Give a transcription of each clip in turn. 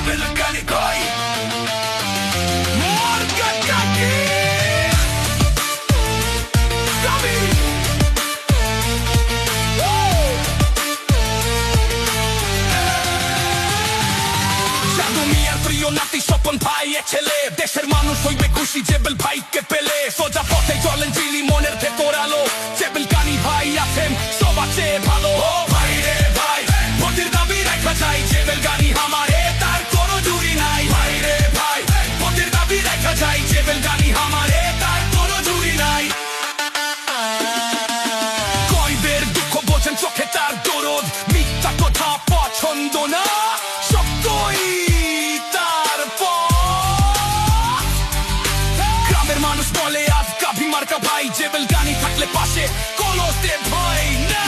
Belgani koi Morga kaki Gabi জাদু মিয়ার প্রিয় নাতি স্বপন ভাই ছেলে দেশের মানুষ হইবে খুশি জেবেল ভাইকে পেলে সোজা পথে চলেন চিলি মনের ভেতর আলো জেবেল গানি ভাই আছেন সবার চেয়ে ভালো ও ভাই রে ভাই ভোটের দাবি রাখা চাই জেবেল গানি আমারে তার কোনো জুড়ি নাই ভাই রে ভাই ভোটের দাবি রাখা চাই জেবেল গানি আমারে তার কোনো জুড়ি নাই কয়বের দুঃখ বোঝেন চোখে তার দরদ মিথ্যা কথা পছন্দ না সত্যই তার গ্রামের মানুষ বলে আজ গাভী মার্কা ভাই জেবেল গানি থাকলে পাশে কলসে ভয় না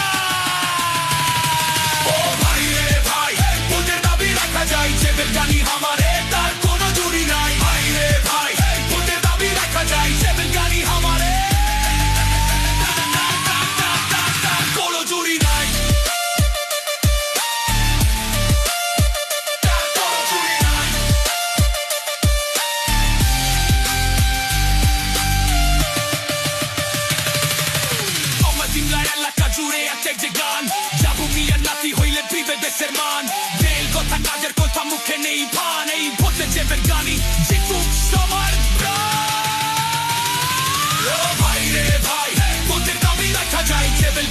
ও ভাই রে ভাই ভোটের দাবি রাখা যায় জেবেল গানি আমারে তার কোনো জুড়ি নাই ভাই রে ভাই ভোটের দাবি রাখা যায় জেবেল গানি আমারে কোনো জুড়ি নাই এলাকা জুড়ে আছে যে গান যাবো মিয়ার নাতি হইলে পিবে দেশের মান রেল কথা কাজের কথা মুখে নেই ভান এই ভোটে জেবেল গানি জিতুক সবার প্রাণ ও ভাই রে ভাই ভোটের দাবি রাখা যায় জেবেল